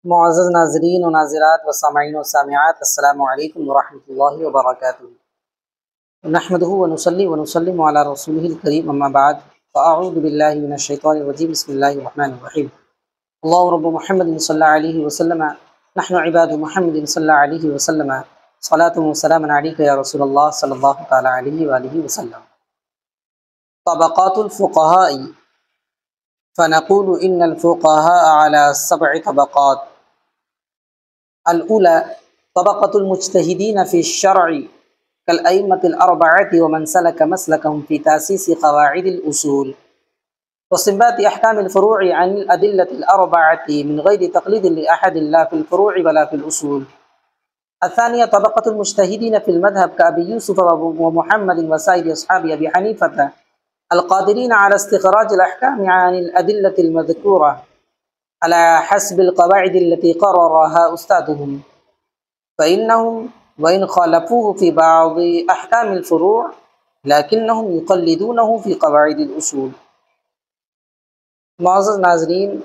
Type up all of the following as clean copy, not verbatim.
मुअज़्ज़ज़ नाज़रीन व नाज़िरात व सामईन व सामिआत, अस्सलामु अलैकुम व रहमतुल्लाहि व बरकातुहू। नहमदुहु व नुसल्ली व नुसल्लिमु अला रसूलिहिल करीम, अम्मा बाद, फ़अऊज़ु बिल्लाहि मिनश शैतानिर रजीम, बिस्मिल्लाहिर रहमानिर रहीम। अल्लाहु रब्बु मुहम्मदिन सल्लल्लाहु अलैहि व सल्लम, नहनु इबादु मुहम्मदिन सल्लल्लाहु अलैहि व सल्लम, सलातु व सलामुन अलैका या रसूलल्लाह सल्लल्लाहु तआला अलैहि व आलिहि व सल्लम। तबक़ातुल फ़ुक़हाई फ़नक़ूलु इन्नल फ़ुक़हा अला सब'i तबक़ात। अल-ऊला तबक़तुल मुज्तहिदीन फ़ी श्शर'i कल अइम्मतिल अर्बअति व मन सलक मसलकहुम फ़ी तासीसी क़वाइदिल उसूल व इस्तिंबाति अहकामिल फ़ुरू'i अनिल अदिल्लतिल अर्बअति मिन ग़ैरि तक़लीदिन लि अहदिन ला फ़िल फ़ुरू'i व ला फ़िल उसूल। अत्थानिया तबक़तुल मुज्तहिदीन फ़िल मज़हब कअबी यूसुफ़ व मुहम्मदिन व साइरि अस्हाबि अबी हनीफ़त अल-क़ादिरीन अला इस्तिख़राजिल अहकामि अनिल अदिल्लतिल मज़कूरा अला हस्बिल क़वाइदिल लती क़र्ररहा उस्तादुहुम फ़इन्नहुम व इन ख़ालफ़ूहु फ़ी बअज़ि अहकामिल फ़ुरूअ लकिन्नहुम युक़ल्लिदूनहु फ़ी क़वाइदिल उसूल। मुअज़्ज़ज़ नाज़रीन,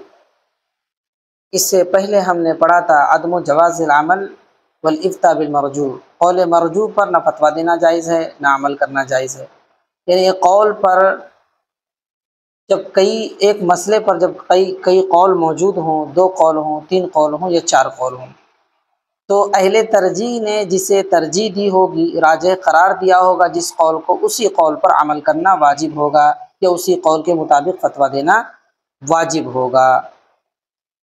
इससे पहले हमने पढ़ा था अदमु जवाज़िल अमल वल इफ्ता बिल मरजू। कौल मरजू पर न फतवा देना जायज़ है, ना अमल करना जायज़ है। यानी कौल पर जब एक मसले पर जब कई कौल मौजूद हों, 2 कौल हों, 3 कौल हों या 4 कौल हों, तो अहले तरजीह ने जिसे तरजीह दी होगी, राजिह करार दिया होगा जिस कौल को, उसी कौल पर अमल करना वाजिब होगा या उसी कौल के मुताबिक फतवा देना वाजिब होगा।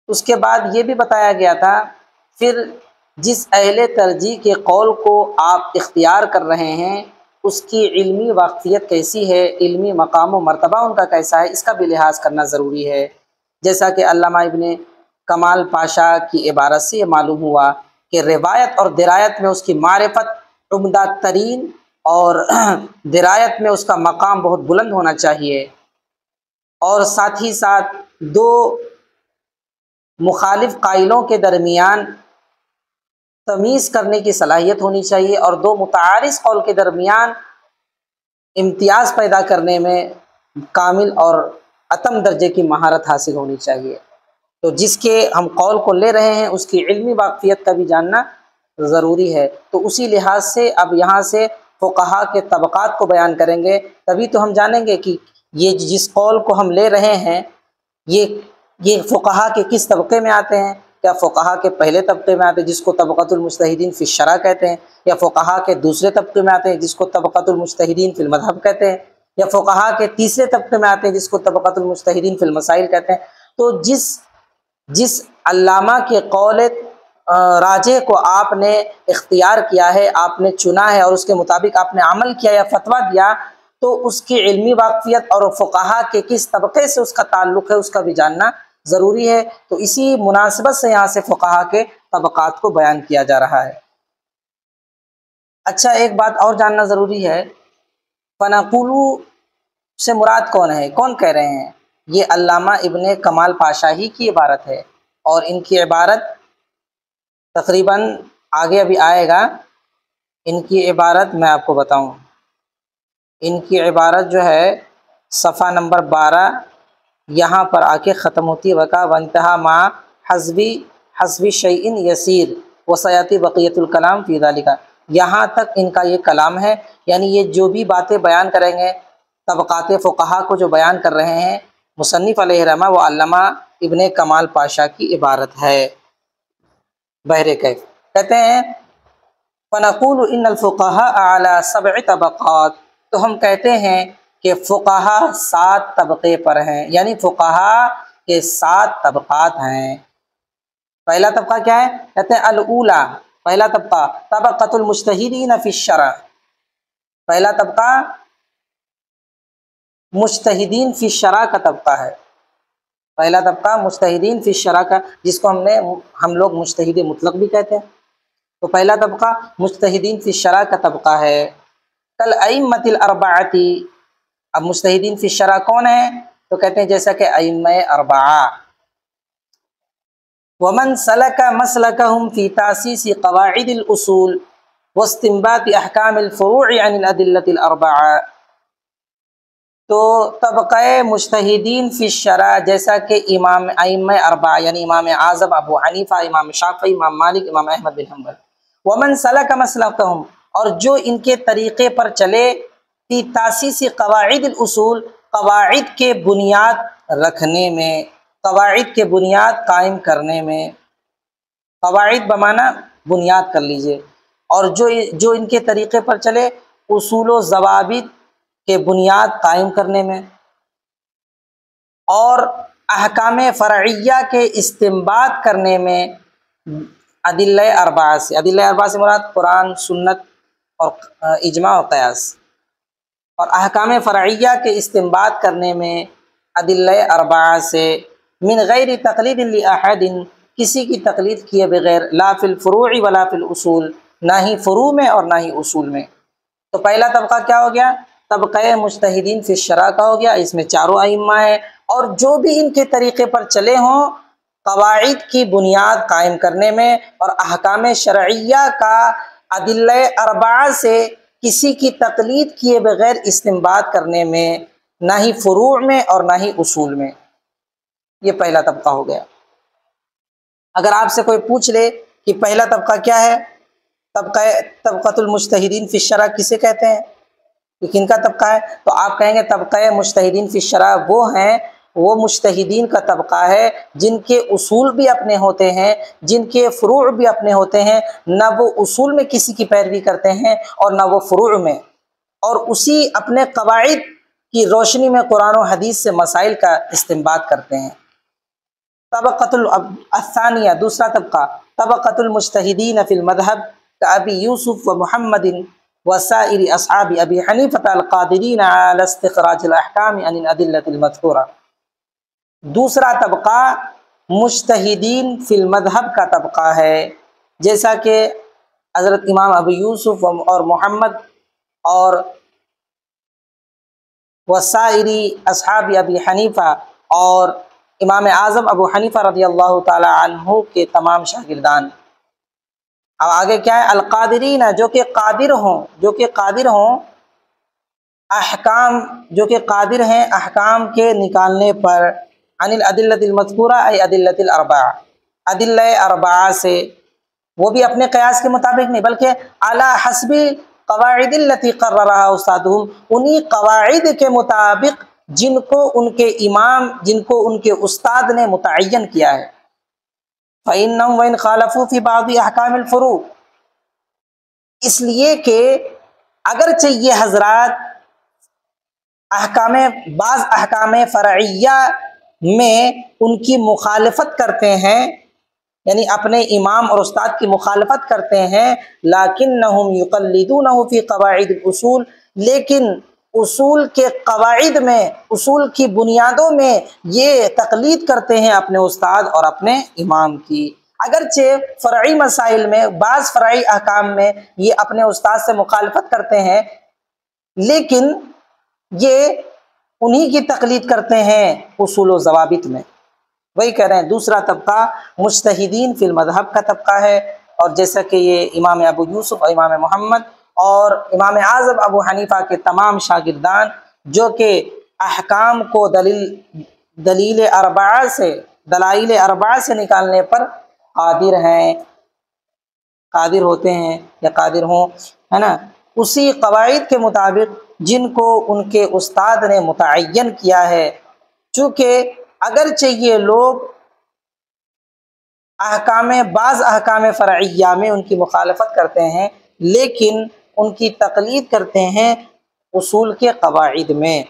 उसके बाद ये भी बताया गया था, फिर जिस अहले तरजीह के कौल को आप इख्तियार कर रहे हैं उसकी इल्मी वाक़फ़ियत कैसी है, इल्मी मकाम व मर्तबा उनका कैसा है, इसका भी लिहाज करना ज़रूरी है। जैसा कि अल्लामा इब्ने कमाल पाशा की इबारत से ये मालूम हुआ कि रिवायत और दिरायत में उसकी मारिफत उम्दा तरीन और दिरायत में उसका मकाम बहुत बुलंद होना चाहिए, और साथ ही साथ 2 मुखालिफ कायलों के दरमियान तमीज़ करने की सलाहियत होनी चाहिए, और 2 मुतारिज़ कौल के दरमियान इम्तियाज़ पैदा करने में कामिल और अतम दर्जे की महारत हासिल होनी चाहिए। तो जिसके हम कौल को ले रहे हैं उसकी इल्मी वाक़फ़ियत का भी जानना ज़रूरी है। तो उसी लिहाज से अब यहाँ से फ़ुक़हा के तबक़ात को बयान करेंगे, तभी तो हम जानेंगे कि ये जिस कौल को हम ले रहे हैं ये फ़ुक़हा के किस तबक़े में आते हैं। क्या फ़ुक़हा के पहले तबक़े में आते हैं जिसको तबक़तुल मुज्तहिदीन फ़ी शरअ कहते हैं, या फ़ुक़हा के दूसरे तबक़े में आते हैं जिसको तबक़तुल मुज्तहिदीन फ़िल मज़हब कहते हैं, या फ़ुक़हा के तीसरे तबक़े में आते हैं जिसको तबक़तुल मुज्तहिदीन फ़िल मसाइल कहते हैं। तो जिस अल्लामा के कौल राजे को आपने इख्तियार किया है, आपने चुना है और उसके मुताबिक आपने अमल किया या फतवा दिया, तो उसकी इल्मी वाक़फ़ियत और फ़ुक़हा के किस तबक़े से उसका ताल्लुक़ है उसका भी जानना ज़रूरी है। तो इसी मुनासिबत से यहाँ से फ़ुक़हा के तबक़ात को बयान किया जा रहा है। अच्छा, एक बात और जानना ज़रूरी है, फ़नक़ूलु से मुराद कौन है, कौन कह रहे हैं? ये अल्लामा इब्ने कमाल पाशा ही की इबारत है, और इनकी इबारत तक़रीबन आगे अभी आएगा। इनकी इबारत मैं आपको बताऊं, इनकी इबारत जो है सफ़ा नंबर 12 यहाँ पर आके ख़त्म होती है। वका वंतहा मा हस्बी शैइन यसीर व सयाती बक़ियतुल कलाम फ़ी ज़ालिका। यहाँ तक इनका ये कलाम है, यानी ये जो भी बातें बयान करेंगे, तबक़ात फ़ुक़हा को जो बयान कर रहे हैं मुसन्निफ़ अलैहिर्रहमा, वो अल्लामा इब्ने कमाल पाशा की इबारत है। बहरे कैफ़ कहते हैं फ़नक़ूलु इन्नल फ़ुक़हा अला सब'i तबक़ात। तो हम कहते हैं कि फ़ुक़हा 7 तबक़े पर हैं, यानी फ़ुक़हा के 7 तबक़ात हैं। पहला तबक़ा क्या है? कहते हैं अल-ऊला, पहला तबक़ा तबक़तुल मुज्तहिदीन फ़ी शरअ। पहला तबक़ा मुज्तहिदीन फ़ी शरअ का तबक़ा है। पहला तबक़ा मुज्तहिदीन फ़ी शरअ का, जिसको हम लोग मुज्तहिद मुतलक़ भी कहते हैं। तो पहला तबक़ा मुज्तहिदीन फ़ी शरअ का तबक़ा है। कल अइम्मतिल अर्बअति। अब मुज्तहिदीन फ़ी शरअ कौन है? तो कहते हैं जैसा कि अइम्मे अर्बआ। वमन सलका मसलकहुम फ़ी तासीसी क़वाइदिल उसूल व इस्तिंबाति अहकामिल फ़ुरू'i अनिल अदिल्लतिल अर्बआ। तो तबक़े मुज्तहिदीन फ़ी शरा, जैसा कि इमाम अइम्मा अरबा यानी इमाम आज़म अबू हनीफ़ा, इमाम शाफ़ी, इमाम मालिक, इमाम अहमद बिन हम्बल, वमन सलक मसलकहुम, और जो इनके तरीक़े पर चले, फ़ी तासीसी क़वाइदिल उसूल, क़वाइद के बुनियाद रखने में, क़वाइद के बुनियाद कायम करने में, क़वाइद बमाना बुनियाद कर लीजिए, और जो इनके तरीक़े पर चले उसूल व ज़वाबित के बुनियाद कायम करने में, और अहकाम फ़रइया के इस्तिंबात करने में, अदिल्ला अरबा से मुराद कुरान, सुन्नत और इजमा और क़यास, और अहकाम फ़रइया के इस्तिंबात करने में अदिल्ला अरबा से, मिन गैर तक़लीद लि अहदिन, किसी की तक़लीद किए बगैर, ला फ़िल फ़ुरूइ वला फ़िल उसूल, ना ही फ़ुरू में और ना ही उसूल में। तो पहला तबका क्या हो गया? तबक़े मुज्तहिदीन फ़ी शरा का हो गया, इसमें चारों अइम्मा है, और जो भी इनके तरीक़े पर चले हों क़वाइद की बुनियाद कायम करने में और अहकाम शरइया का अदिल्ला अरबा से किसी की तक़लीद किए बगैर इस्तिंबात करने में, ना ही फ़ुरू में और ना ही उसूल में। ये पहला तबका हो गया। अगर आपसे कोई पूछ ले कि पहला तबका क्या है, तबक़तुल मुज्तहिदीन फ़ी शरा किसे कहते हैं, कि किनका तबका है, तो आप कहेंगे तबक़े मुज्तहिदीन फ़ी शरा वो मुज्तहिदीन का तबका है जिनके उसूल भी अपने होते हैं, जिनके फ़ुरू भी अपने होते हैं, ना वो उसूल में किसी की पैरवी करते हैं और ना वो फ़ुरू में, और उसी अपने क़वाइद की रोशनी में कुरान और हदीस से मसाइल का इस्तिंबात करते हैं। तबक़तुल अस्सानिया, दूसरा तबका, तबक़तुल मुज्तहिदीन फ़िल मज़हब का अबी यूसुफ़ व मुहम्मदिन व साइरि अस्हाबि अबी हनीफ़ा अल क़ादिरीन अला इस्तिख़राजिल अहकाम अनिल अदिल्लतिल मज़कूरा। दूसरा तबका मुज्तहिदीन फ़िल मज़हब का तबका है, जैसा कि हज़रत इमाम अबू यूसुफ़ और मोहम्मद और वसाइरी अस्हाबी अबी हनीफ़ा और इमाम आज़म अबू हनीफ़ा रज़ियल्लाहु ताला अन्हु के तमाम शागिर्दान। अब आगे क्या है? अल-क़ादिरीन, जो कि कादिर हों अहकाम, जो कि कादिर हैं अहकाम के निकालने पर, अनिल अदिल्लतिल मज़कूरा ऐ अदिल्लतिल अरबा, अदिल्ला अरबा से, वो भी अपने क़यास के मुताबिक नहीं बल्कि अला हस्बी क़वाइदिल्लती क़र्ररहा उस्तादुहुम, उन्हीं क़वाइद के मुताबिक जिनको उनके उस्ताद ने मुतअय्यन किया है। फ़इन्नहुम वइन ख़ालफ़ू फ़ी बाज़ि अहकामिल फ़ुरू, इसलिए कि अगरचे ये हज़रात बाज़ अहकाम फ़रइया में उनकी मुखालफत करते हैं, यानी अपने इमाम और उस्ताद की मुखालफत करते हैं, लाकिन्नहुम युक़ल्लिदूनहु फ़ी क़वाइदिल उसूल, लेकिन उसूल के क़वाइद में, उसूल की बुनियादों में ये तक़लीद करते हैं अपने उस्ताद और अपने इमाम की। अगरचे फ़रई मसाइल में, बाज़ फ़रई अहकाम में ये अपने उस्ताद से मुखालफत करते हैं, लेकिन ये उन्हीं की तक़लीद करते हैं उसूल व ज़वाबित में। वही कह रहे हैं दूसरा तबका मुज्तहिदीन फ़िल मज़हब का तबका है, और जैसा कि ये इमाम अबू यूसुफ़ और इमाम मोहम्मद और इमाम आज़म अबू हनीफ़ा के तमाम शागिर्दान, जो कि अहकाम को दलाइल अरबा से निकालने पर कादिर होते हैं या कादिर हों, है ना, उसी क़वाइद के मुताबिक जिनको उनके उस्ताद ने मुतअय्यन किया है। चूँकि अगरचे ये लोग बाज़ अहकाम फ़रइया में उनकी मुखालफत करते हैं, लेकिन उनकी तक़लीद करते हैं उसूल के क़वाइद में।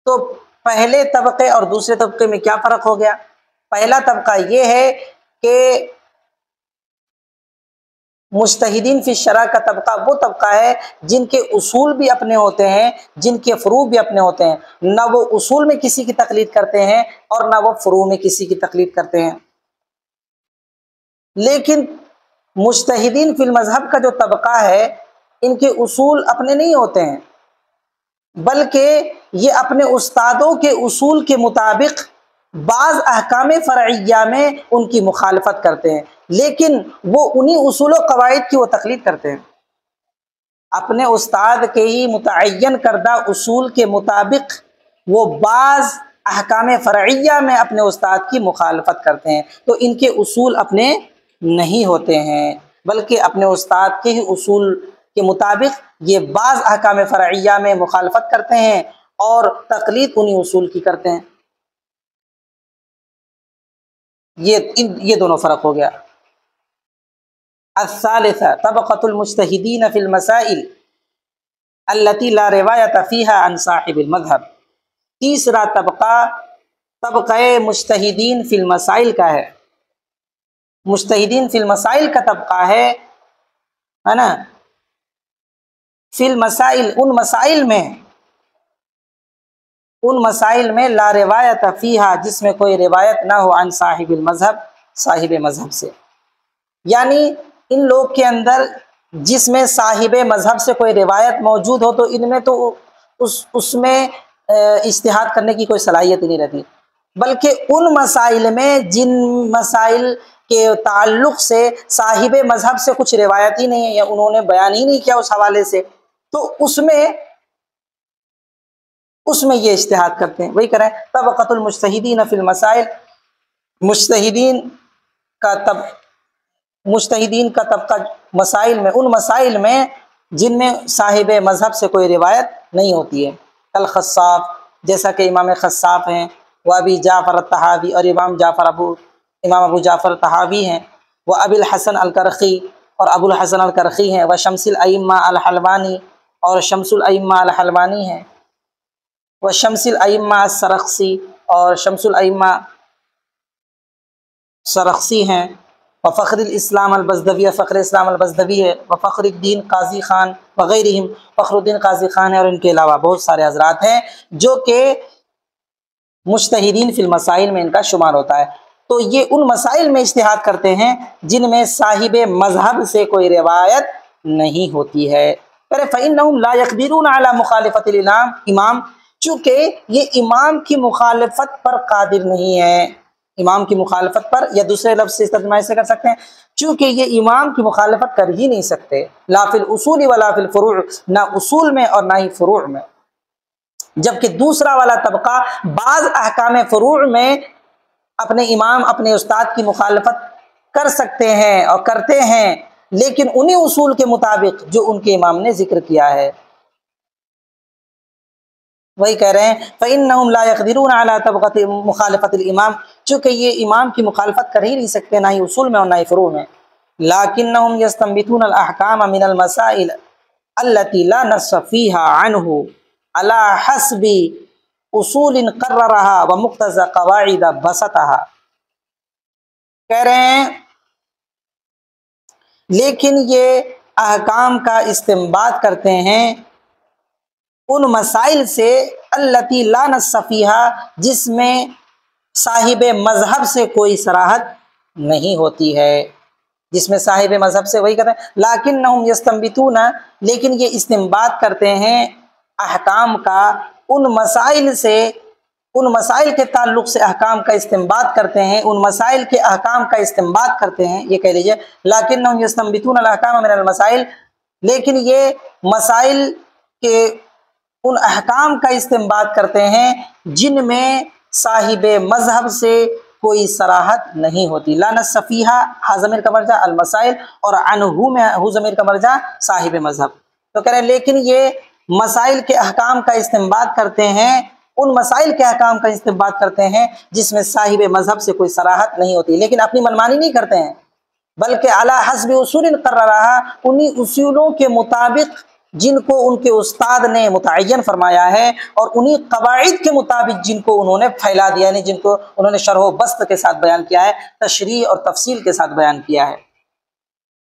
तो पहले तबक़े और दूसरे तबक़े में क्या फ़र्क हो गया? पहला तबका ये है कि मुज्तहिदीन फ़ी शरा का तबका वो तबका है जिनके उसूल भी अपने होते हैं, जिनके फ़ुरू भी अपने होते हैं, ना वो उसूल में किसी की तक़लीद करते हैं और ना वो फ़ुरू में किसी की तक़लीद करते हैं। लेकिन मुज्तहिदीन फ़िल मज़हब का जो तबका है, इनके उसूल अपने नहीं होते हैं, बल्कि ये अपने उस्तादों के उसूल के मुताबिक बाज़ अहकाम फ़रइया में उनकी मुखालफत करते हैं, लेकिन वो उन्हीं उसूल व क़वाइद की वो तक़लीद करते हैं। अपने उस्ताद के ही मुतअय्यन करदा उसूल के मुताबिक वो बाज़ अहकाम फ़रइया में अपने उस्ताद की मुखालफत करते हैं, तो इनके उसूल अपने नहीं होते हैं, बल्कि अपने उस्ताद के ही उसूल के मुताबिक ये बाज़ अहकाम फ़रइया में मुखालफत करते हैं और तक़लीद उन्हीं उसूल की करते हैं। ये दोनों फ़र्क हो गया। अस्सालिसा तबक़तुल मुज्तहिदीन फ़िल मसाइल अल्लती ला रिवायत फ़ीहा अन साहिबिल मज़हब। तीसरा तबक़ा तबक़े मुज्तहिदीन फ़िल मसाइल का है। मुज्तहिदीन फ़िल मसाइल का तबक़ा है ना, फ़िल मसाइल उन मसाइल में ला रिवायत फ़ीहा जिसमें कोई रिवायत ना हो अन साहिबिल मज़हब साहिब मज़हब से, यानी इन लोग के अंदर जिसमें साहिब मज़हब से कोई रिवायत मौजूद हो तो इनमें तो उसमें इज्तिहाद करने की कोई सलाहियत ही नहीं रहती, बल्कि उन मसाइल में जिन मसाइल के ताल्लुक़ से साहिब मज़हब से कुछ रिवायत ही नहीं है या उन्होंने बयान ही नहीं किया उस हवाले से, तो उसमें ये इज्तिहाद करते हैं। वही करें तबक़तुल मुज्तहिदीन फ़िल मसाइल, मुज्तहिदीन का तबक़ा मसाइल में, उन मसाइल में जिनमें साहिब मज़हब से कोई रिवायत नहीं होती है। कल खस्साफ़, जैसा कि इमाम खस्साफ़ हैं, व अबी जाफ़र तहावी और इमाम अबू जाफ़र तहावी हैं, व अबुल हसन अल करख़ी और अबुल हसन अल करख़ी हैं, व शम्सुल अइम्मा अल हलवानी और शम्सुल अइम्मा अल हलवानी हैं, व शम्सुल अइम्मा सरख़सी और शम्सुल अइम्मा सरख़सी हैं, व फ़ख़्रुल इस्लाम अल बज़दवी, फ़ख़्र इस्लाम अल बज़दवी है, व फ़ख़्रुद्दीन क़ाज़ी ख़ान वग़ैरहिम, फ़ख़्रुद्दीन क़ाज़ी ख़ान है और इनके अलावा बहुत सारे हज़रात हैं जो कि मुज्तहिदीन फ़िल मसाइल में इनका शुमार होता है। तो ये उन मसाइल में इज्तिहाद करते हैं जिनमें साहिब मज़हब से कोई रिवायत नहीं होती है। पर फ़इन्नहुम ला यक़दिरून अला मुखालिफ़तिल इमाम, चूँकि ये इमाम की मुखालफत पर कादिर नहीं है, इमाम की मुखालफत पर, या दूसरे लफ्ज़ से तर्जुमा ऐसे कर सकते हैं, चूँकि ये इमाम की मुखालफत कर ही नहीं सकते, ला फ़िल उसूल व ला फ़िल फ़ुरूअ, ना उसूल में और ना ही फ़ुरूअ में। जबकि दूसरा वाला तबका बाज़ अहकाम फ़ुरूअ में अपने इमाम अपने उस्ताद की मुखालफत कर सकते हैं और करते हैं, लेकिन उन्हीं उसूल के मुताबिक जो उनके इमाम ने जिक्र किया है। वही कह रहे हैं फ़इन्नहुम ला यक़दिरून अला तबक़ति मुखालफ़तिल इमाम, चूँकि ये इमाम की मुखालफत कर ही नहीं सकते, ना ही उसूल में और ना ही फ़ुरूअ में। लाकिन्नहुम यस्तंबितून अल अहकाम मिनल मसाइल अल्लती ला नस्स फ़ीहा अन्हु अला हस्बि उसूलिन क़र्ररहा व मुक़्तज़ा क़वाइद बसतहा। कह रहे हैं लेकिन ये अहकाम का इस्तिंबात करते हैं उन मसाइल से अल्लती ला नस्स फ़ीहा जिसमें साहिब मज़हब से कोई सराहत नहीं होती है, जिसमें साहिब मज़हब से, वही कहते हैं लाकिन्नहुम यस्तंबितून, लेकिन ये इस्तिंबात करते हैं अहकाम का उन मसाइल से, उन मसाइल के ताल्लुक़ से अहकाम का इस्तिंबात करते हैं, उन मसाइल के अहकाम का इस्तिंबात करते हैं, ये कह लीजिए लाकिन्नहुम यस्तंबितून अल अहकाम मिनल मसाइल, लेकिन ये मसाइल के उन अहकाम का इस्तिंबात करते हैं जिनमें साहिब मज़हब से कोई सराहत नहीं होती। ला नस्स फ़ीहा हा ज़मीर का मर्जा अल मसाइल और अन्हु में हु ज़मीर का मर्जा साहिब मज़हब। तो कह रहे हैं लेकिन ये मसाइल के अहकाम का इस्तिंबात करते हैं, उन मसाइल के अहकाम का इस्तिंबात करते हैं जिसमें साहिब मज़हब से कोई सराहत नहीं होती, लेकिन अपनी मनमानी नहीं करते हैं, बल्कि अला हस्बि उसूलिन क़र्ररहा, उन्हीं उसूलों के मुताबिक जिनको उनके उस्ताद ने मुतअय्यन फरमाया है और उन्हीं क़वाइद के मुताबिक जिनको उन्होंने फैला दिया, यानी जिनको उन्होंने शरह व बस्त के साथ बयान किया है, तशरीह और तफसील के साथ बयान किया है।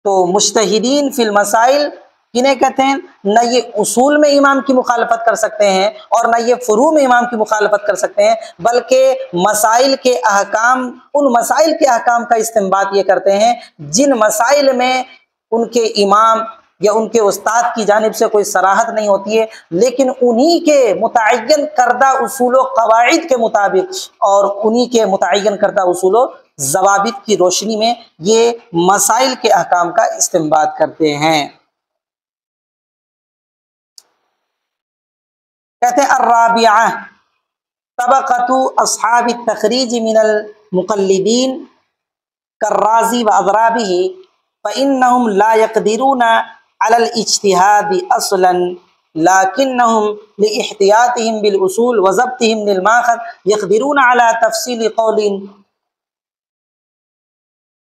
तो मुज्तहिदीन फ़िल मसाइल किन्हें कहते हैं? न ये उसूल में इमाम की मुखालफत कर सकते हैं और न ये फ़ुरू में इमाम की मुखालफत कर सकते हैं, बल्कि मसाइल के अहकाम, उन मसाइल के अहकाम का इस्तिंबात ये करते हैं जिन मसाइल में उनके इमाम या उनके उस्ताद की जानिब से कोई सराहत नहीं होती है, लेकिन उन्हीं के मुतअय्यन करदा उसूल व क़वाइद के मुताबिक और उन्हीं के मुतअय्यन करदा उसूल व ज़वाबित की रोशनी में ये मसाइल के अहकाम का इस्तिंबात करते हैं। कहते हैं अर्राबिआ तबक़तु अस्हाब तखरीज मिनल मुक़ल्लिदीन कर्राज़ी व अज़राबिही फ़इन्नहुम ला यक़दिरूना अलल इज्तिहाद असलन लाकिन्नहुम लिइहतियातिहिम बिल उसूल व ज़ब्तिहिम लिल माख़ज़ यक़दिरूना अला तफ़सील क़ौलिन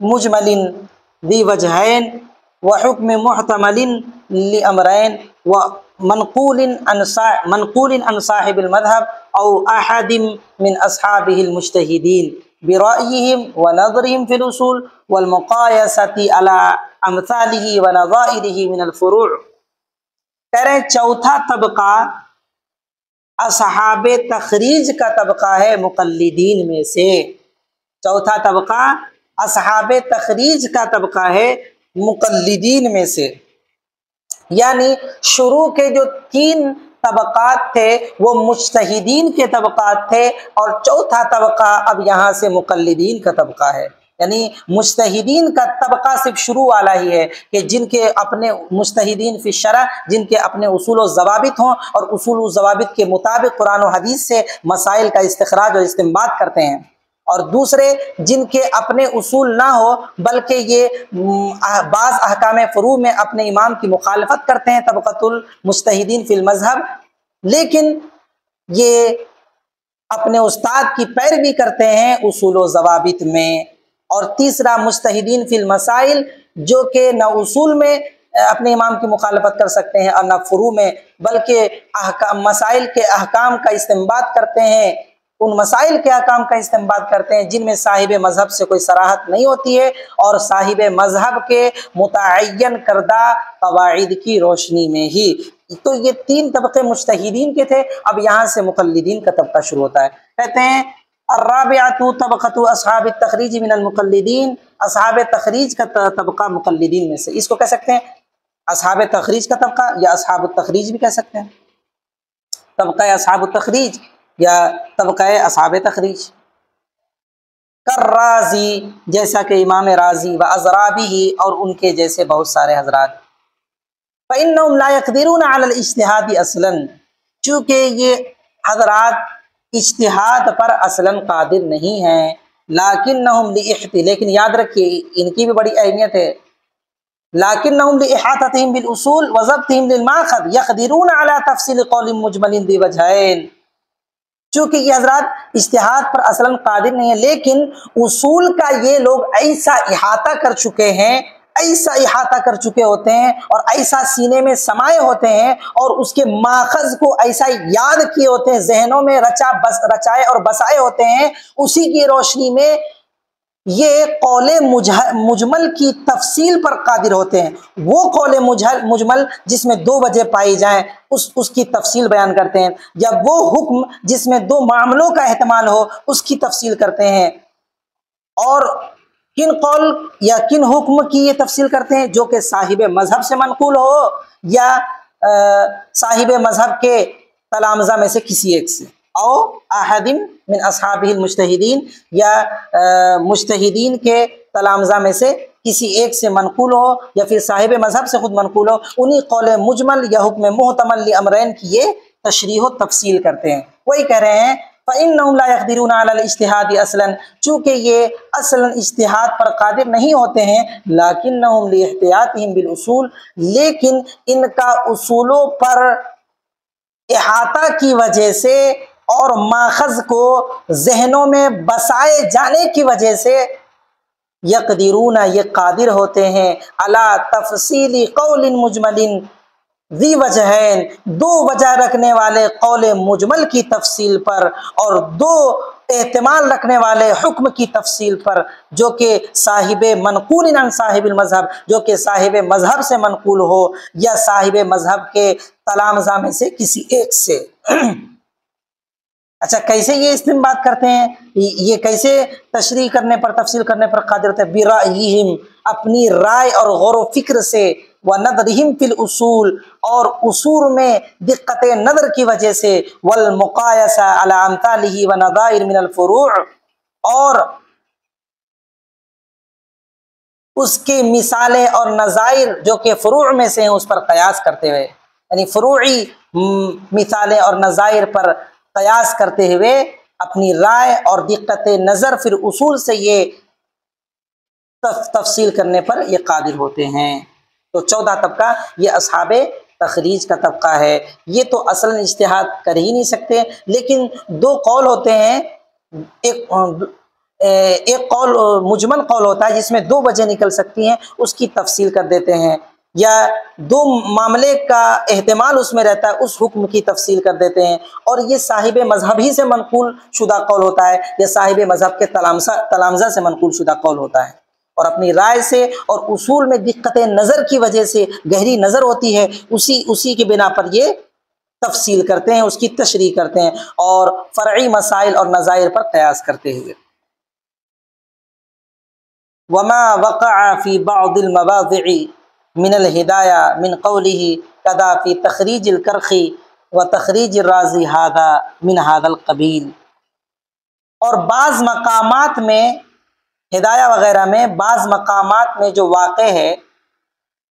मुजमलिन ज़ी वजहैन व हुक्म मुहतमलिन लि अमरैन व मनक़ूलिन अन साहिबिल मज़हब औ अहदिम मिन अस्हाबिहिल मुज्तहिदीन बिराइहिम व नज़रिहिम फिल उसूल वल मुक़ायसति अला अमसालिही व नज़ाइरिही मिनल फ़ुरू'। कह रहे हैं चौथा तबका असहाबे तखरीज का तबका है मुक़ल्लिदीन में से। चौथा तबका असहाबे तखरीज का तबका है मुक़ल्लिदीन में से, यानी शुरू के जो 3 तबकात थे वो मुज्तहिदीन के तबकात थे और चौथा तबका अब यहाँ से मुक़ल्लिदीन का तबका है। यानी मुज्तहिदीन का तबका सिर्फ शुरू वाला ही है कि जिनके अपने मुज्तहिदीन फी शरअ, जिनके अपने उसूल व ज़वाबित हों और उसूल व ज़वाबित के मुताबिक कुरान व हदीस से मसाइल का इस्तिखराज और इस्तिंबात करते हैं, और दूसरे जिनके अपने उसूल ना हो बल्कि ये बाज़ अहकाम फ़ुरू में अपने इमाम की मुखालफत करते हैं, तबक़तुल मुज्तहिदीन फ़िल मज़हब, लेकिन ये अपने उस्ताद की पैरवी करते हैं उसूल व ज़वाबित में। और तीसरा मुज्तहिदीन फ़िल मसाइल, जो कि न उसूल में अपने इमाम की मुखालफत कर सकते हैं और न फ़ुरू में, बल्कि मसाइल के अहकाम का इस्तिंबात करते हैं, उन मसाइल के अहकाम का इस्तिंबात करते हैं जिनमें साहिब मज़हब से कोई सराहत नहीं होती है और साहिब मज़हब के मुतअय्यन करदा क़वाइद की रोशनी में ही। तो ये 3 तबक़े मुज्तहिदीन के थे। अब यहाँ से मुक़ल्लिदीन का तबका शुरू होता है। कहते हैं अर्राबिअतु तबक़तु अस्हाब तखरीज मिनल मुक़ल्लिदीन, अस्हाब तखरीज का तबका मुक़ल्लिदीन में से। इसको कह सकते हैं अस्हाब तखरीज का तबका या अस्हाब तखरीज भी कह सकते हैं, तबका अस्हाब तखरीज या तबका अस्हाब तखरीज। कर्राज़ी, जैसा कि इमाम राज़ी, व अज़राबिही, और उनके जैसे बहुत सारे हज़रात। फ़इन्नहुम ला यक़दिरूना अलल इज्तिहाद असलन, चूँकि ये हज़रात इज्तिहाद पर असलन कादिर नहीं हैं, लाकिन्नहुम लेकिन याद रखिए इनकी भी बड़ी अहमियत है, लाकिन्नहुम लिइहाततिहिम बिल उसूल व ज़ब्तिहिम लिल माख़ज़ यक़दिरूना अला तफ़सील क़ौलिन मुजमलिन ज़ी वजहैन। चूँकि ये हज़रात इज्तिहाद पर असलन कादिर नहीं है, लेकिन उसूल का ये लोग ऐसा इहाता कर चुके हैं, ऐसा इहाता कर चुके होते हैं और ऐसा सीने में समाये होते हैं और उसके माखज़ को ऐसा याद किए होते हैं, जहनों में रचाए और बसाए होते हैं। उसी की रोशनी में ये कौले मुजमल की तफसील पर कादिर होते हैं। वो कौले मुजमल जिसमें 2 वजह पाई जाएं उसकी तफसील बयान करते हैं, या वो हुक्म जिसमें 2 मामलों का एहतमाल हो उसकी तफसील करते हैं। और किन कौल या किन हुक्म की ये तफसील करते हैं, जो कि साहिब मजहब से मनकूल हो या साहिब मजहब के तलामज़ा में से किसी एक से, और अहदिम मिन अस्हाबिल मुज्तहिदीन, या मुज्तहिदीन के तलामज़ा में से किसी एक से मनकूल हो या फिर साहिब मजहब से खुद मनकूल हो, उन्हीं कौल मुजमल या हुक्म मुहतमल लि अमरैन की ये तशरीह व तफसील करते हैं। वही कह रहे हैं फ़इन्नहुम ला यक़दिरूना अलल इज्तिहाद असलन, चूँकि ये असलन इज्तिहाद पर कादिर नहीं होते हैं, लाकिन्नहुम लिइहतियातिहिम बिल उसूल, लेकिन इनका उसूलों पर इहाता की वजह से और माखज़ को जहनों में बसाए जाने की वजह से यक़दिरूना ये कादिर होते हैं अला तफ़सीली क़ौलिन मुजमलिन ज़ी वजहैन, 2 वजह रखने वाले कौले मुजमल की तफसील पर और 2 एहतमाल रखने वाले हुक्म की तफसील पर, जो कि साहिब मनकूल अन साहिबिल मज़हब, जो कि साहिब मज़हब से मनकूल हो या साहिब मज़हब के तलामज़ा में से किसी एक से। अच्छा, कैसे ये इस्तिंबात करते हैं, ये कैसे तशरीह करने पर तफसील करने पर कादिर होते हैं? बिराइहिम, अपनी राय और गौर व फिक्र से, व नदरिहिम फिल उसूल, और उसूल में दिक्कत नज़र की वजह से, वल मुक़ायसा अला अमसालिही व नज़ाइर मिनल फ़ुरू', और उसके मिसालें और नज़ाइर जो कि फ़ुरू' में से हैं उस पर क़यास करते हुए, यानी फ़ुरूई मिसालें और नज़ायर पर कयास करते हुए अपनी राय और दिक्कत नज़र फिर उसूल से ये तफसील करने पर ये कादिर होते हैं। तो 14 तबका ये अस्हाबे तखरीज का तबका है। ये तो असल इज्तिहाद कर ही नहीं सकते, लेकिन दो कौल होते हैं। एक कौल मुजमल कौल होता है जिसमें दो वजह निकल सकती हैं, उसकी तफसील कर देते हैं, या दो मामले का एहतमाल उसमें रहता है, उस हुक्म की तफसील कर देते हैं। और ये साहिब मजहब ही से मनकूल शुदा कौल होता है, या साहिब मजहब के तलामजा से मनकूल शुदा कौल होता है। और अपनी राय से और उसूल में दिक्कत नज़र की वजह से गहरी नज़र होती है, उसी के बिना पर ये तफसील करते हैं, उसकी तशरीह करते हैं और फ़रई मसाइल और नज़ायर पर कयास करते हुए। वमा वक़अ फ़ी बअदिल मवाज़िअ मिनल हिदाया मिन क़ौलिही कदा फ़ी तख़रीजिल करख़ी व तख़रीजिर राज़ी हादा मिन हादल क़बील। और बाज़ मकामात में हिदाया वगैरह में बाज़ मकामात में जो वाक़ है,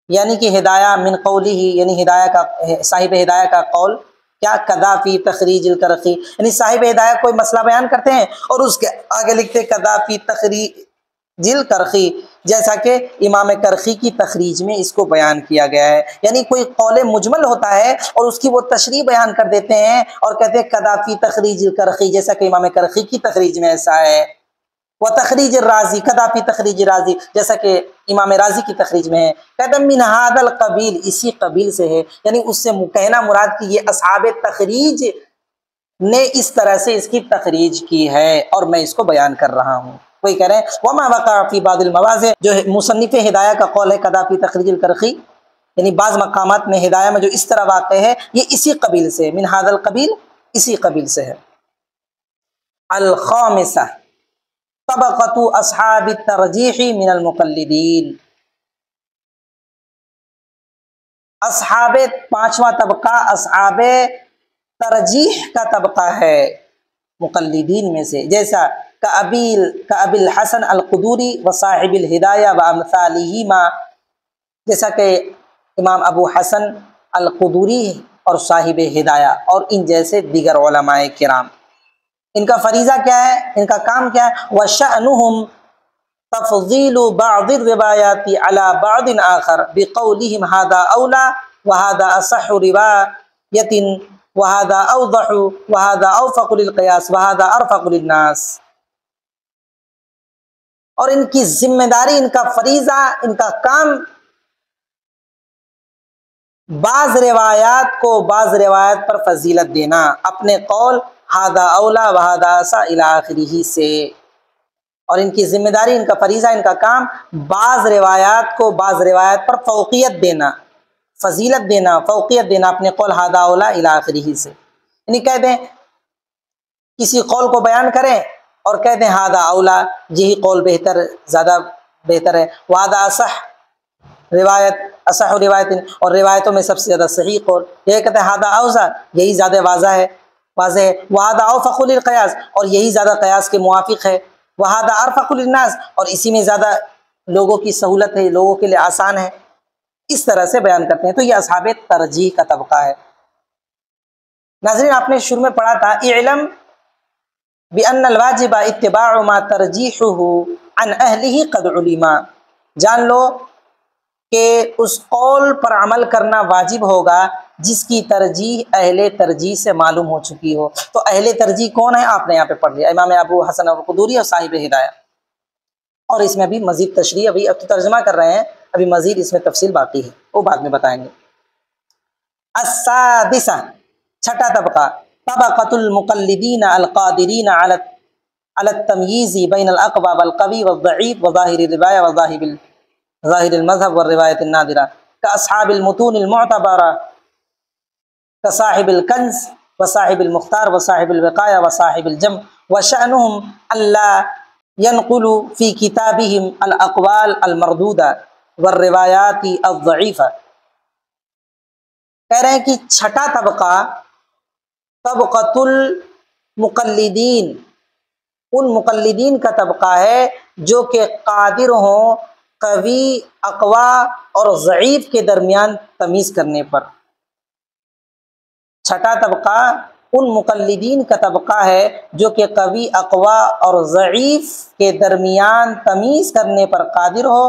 यानी कि हिदाया मिन क़ौलिही, यानी हिदाया का साहिब हिदाया का कौल क्या, कदा फ़ी तख़रीजिल करख़ी, यानी साहिब हिदाया कोई मसला बयान करते हैं और उसके आगे लिखते कदा फ़ी तख़रीजिल करख़ी, जैसा कि इमाम करख़ी की तखरीज में इसको बयान किया गया है। यानी कोई कौल मुजमल होता है और उसकी वो तशरीह बयान कर देते हैं और कहते हैं कदा फ़ी तख़रीजिल करख़ी, जैसा कि इमाम करख़ी की तखरीज में ऐसा है। व तखरीज राजी, कदा फ़ी तखरीज राजी, जैसा कि इमाम राजी की तखरीज में है। कहते हैं मिन हादल कबील, इसी कबील से है, यानी उससे कहना मुराद कि ये असहाब तखरीज ने इस तरह से इसकी तखरीज की है और मैं इसको बयान कर रहा हूँ। वही कह रहे हैं वमा वक़अ फ़ी बादिल मवाज़िअ, जो मुसन्निफ़ हिदाया का कौल है कदा फ़ी तखरीजिल करख़ी, यानी बाज़ मकामात में हिदाया में जो इस तरह वाक़ है ये इसी कबील से, मिन हादल कबील, इसी कबील से है। अल खामिसा तबक़तु अस्हाबि तरजीही मिनल मुक़ल्लिदीन। अस्हाबे, पांचवा तबका अस्हाबे तरजीह का तबका है मुक़ल्लिदीन में से, जैसा अबिल हसन अल क़ुदूरी व साहिबिल हिदाया व अमसालिहिमा, जैसा कि इमाम अबू हसन अल क़ुदूरी और साहिब हिदाया और इन जैसे दीगर उलमाए किराम। इनका फरीज़ा क्या है, इनका काम क्या है, व शअनुहुम तफ़ज़ीलु बादिर रिवायाति अला बादिन आखर बिक़ौलिहिम हादा औला व हादा असहु रिवायतिन व हादा अवदहु व हादा अवफ़क़ु लिल क़ियास व हादा अरफ़क़ु लिन्नास। और इनकी जिम्मेदारी, इनका फरीज़ा, इनका काम बाज़ रिवायात को बाज़ रिवायत पर फजीलत देना, अपने कौल हादा औला व हादा असा इला आखिरिही से। और इनकी जिम्मेदारी, इनका फरीज़ा, इनका काम बाज़ रिवायात को बाज़ रिवायत पर फ़ौक़ियत देना, फजीलत देना, फ़ौक़ियत देना अपने कौल हादा औला इला आखिरिही से। यानी कह दें किसी कौल को बयान करें और कह दें हादा औला, यही कौल बेहतर, ज़्यादा बेहतर है, वादा असह रिवायत, असह रिवायत, और रिवायतों में सबसे ज़्यादा सही कौल, यह कहते हैं हादा औज़ा, यही ज़्यादा वाज़ह है, वादा अवफ़क़ु लिल क़ियास, और यही ज़्यादा क़ियास के मुवाफ़िक़ है, वहादा अरफ़क़ु लिन्नास, और इसी में ज़्यादा लोगों की सहूलत है, लोगों के लिए आसान है। इस तरह से बयान करते हैं। तो ये अस्हाबे तरजीह का तबका है। नाज़रीन, आपने शुरू में पढ़ा था इल्म बिअन्नल वाजिबा इत्तिबाउ मा तरजीहुहु अन अहलिही क़द उलिमा, जान लो कि उस कौल पर अमल करना वाजिब होगा जिसकी तरजीह अहले तरजीह से मालूम हो चुकी हो। तो अहले तरजीह कौन है, आपने यहाँ पे पढ़ लिया, इमाम अबू हसन अल क़ुदूरी और साहिब हिदाया। और इसमें अभी मजीद तशरीह, अभी अब तो तर्जमा कर रहे हैं, अभी मजीद इसमें तफसील बाकी है, वो बाद में बताएंगे। अस्सादिसा, छठा तबका, तबक़तुल मुक़ल्लिदीन अल क़ादिरीन अला तमयीज़ बैन अल अक़वा वल क़वी वल ज़ईफ़ व ज़ाहिर रिवाया व ज़ाहिर मज़हब व रिवायत नादिरा का अस्हाबिल मुतूनिल मुअतबरा का साहिबिल कंज़ व साहिबिल मुख्तार व साहिबिल विक़ाया व साहिबिल जम व शअनुहुम अल्ला यनक़ुलु फ़ी किताबिहिम अल अक़वाल अल मरदूदा व रिवायाति अल ज़ईफ़ा। कह रहे हैं कि छठा तबका तबक़तुल मुक़ल्लिदीन, उन मुक़ल्लिदीन का तबका है जो कि कादिर हों कवी, अक़वा और ज़ईफ़ के दरमियान तमीज़ करने पर। छठा तबका उन मुक़ल्लिदीन का तबका है जो कि कवी, अक़वा और ज़ईफ़ के दरमियान तमीज़ करने पर कादिर हो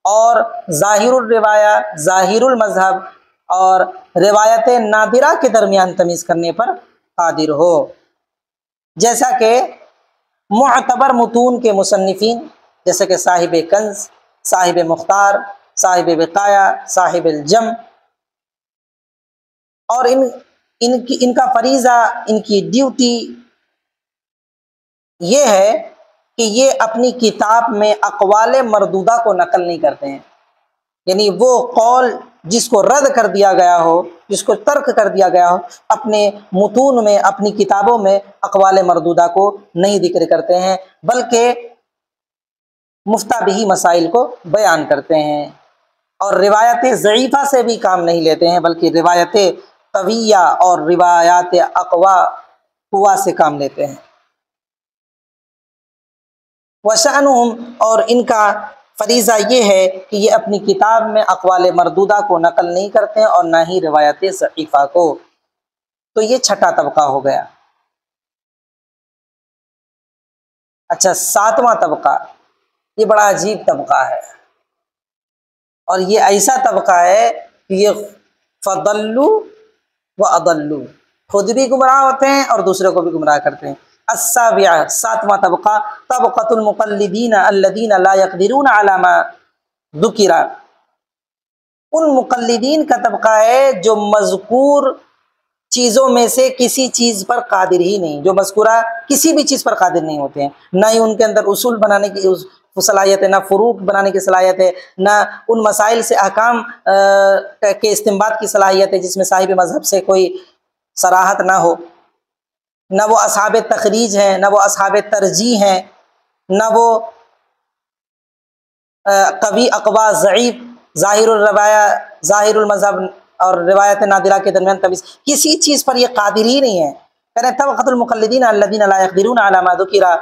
और ज़ाहिरुल रिवाया, ज़ाहिरुल मज़हब और रिवायत नादिरा के दरमियान तमीज़ करने पर कादिर हो। जैसा कि मुअतबर मुतून के मुसन्निफ़ीन जैसे कि साहिब कंज़, साहिब मुख्तार, साहिब विकाया, साहिब जम, और इनका फरीज़ा, इनकी ड्यूटी ये है कि ये अपनी किताब में अक़वाल मरदूदा को नकल नहीं करते हैं, यानी वो कौल जिसको रद्द कर दिया गया हो, जिसको तर्क कर दिया गया हो, अपने मुतून में, अपनी किताबों में अक़वाल मरदूदा को नहीं जिक्र करते हैं, बल्कि मुफ्ता बिही मसाइल को बयान करते हैं। और रिवायत ज़ईफ़ा से भी काम नहीं लेते हैं, बल्कि रिवायत कविया और रिवायात अक़वा कुवा से काम लेते हैं। वशअनुहुम, और इनका फरीज़ा ये है कि ये अपनी किताब में अक़वाल मरदूदा को नकल नहीं करते हैं और ना ही रिवायत ज़ईफ़ा को। तो ये छठा तबका हो गया। अच्छा, सातवां तबका, ये बड़ा अजीब तबका है और ये ऐसा तबका है कि ये फ़दल्लु व अदल्लु, खुद भी गुमराह होते हैं और दूसरे को भी गुमराह करते हैं। अस्साबिआ, सातवां तबका, तबक़तुल मुक़ल्लिदीन अल्लज़ीना ला यक़दिरून अला मा ज़ुकिरा, उन मुक़ल्लिदीन का तबका है जो मज़कूर चीज़ों में से किसी चीज़ पर कादिर ही नहीं, जो मज़कूरा किसी भी चीज़ पर कादिर नहीं होते हैं, ना ही उनके अंदर उसूल बनाने की सलाहियत है, ना फ़ुरूक़ बनाने की सलाहियत है, ना उन मसाइल से अहकाम के इस्तिंबात की सलाहियत है जिसमें साहिब मज़हब से कोई सराहत ना हो, ना वो असहाब तखरीज हैं, ना वो असहाब तरजीह हैं, ना वो कवी, अक़वा, ज़ईफ़, ज़ाहिरुल रवाया, ज़ाहिरुल मज़हब और रिवायत नादिरा के दरमियान तमीज़, किसी चीज़ पर ये कादिर ही नहीं है। कह रहे हैं तबक़तुल मुक़ल्लिदीन अल्लज़ीना ला यक़दिरून अला मा ज़ुकिरा,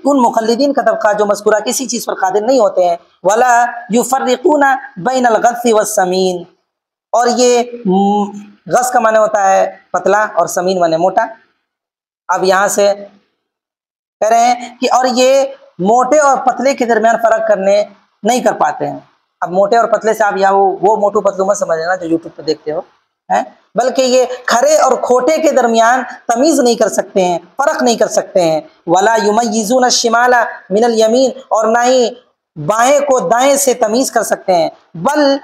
उन मुक़ल्लिदीन का तबका जो मज़कूरा किसी चीज़ पर कादिर नहीं होते हैं। वला युफ़र्रिक़ूना बैनल गस्सि वस्समीन, और ये गस का माने होता है पतला और समीन माने मोटा। अब यहाँ से कह रहे हैं कि और ये मोटे और पतले के दरमियान फ़र्क करने नहीं कर पाते हैं। अब मोटे और पतले से आप यहाँ वो मोटू पतलू मत समझ लेना जो यूट्यूब पे देखते हो, हैं, बल्कि ये खरे और खोटे के दरमियान तमीज़ नहीं कर सकते हैं, फ़र्क नहीं कर सकते हैं। वला युमय्यिज़ून शिमाला मिनल यमीन, और ना ही बाएं को दाएं से तमीज़ कर सकते हैं। बल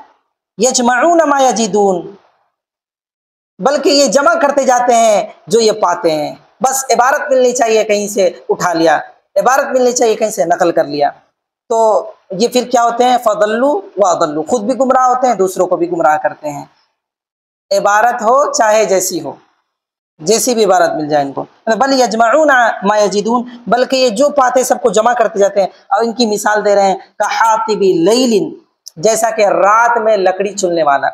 यजमऊन मा यजिदून, बल्कि ये जमा करते जाते हैं जो ये पाते हैं। बस इबारत मिलनी चाहिए कहीं से उठा लिया, इबारत मिलनी चाहिए कहीं से नकल कर लिया, तो ये फिर क्या होते हैं, फ़दल्लु व अदल्लु, खुद भी गुमराह होते हैं, दूसरों को भी गुमराह करते हैं। इबारत हो चाहे जैसी हो, जैसी भी इबारत मिल जाए इनको। बल यजमऊना मा यजिदून, बल्कि ये जो पाते सबको जमा करते जाते हैं। और इनकी मिसाल दे रहे हैं, कहातिबी लैलिन, जैसा कि रात में लकड़ी चुनने वाला,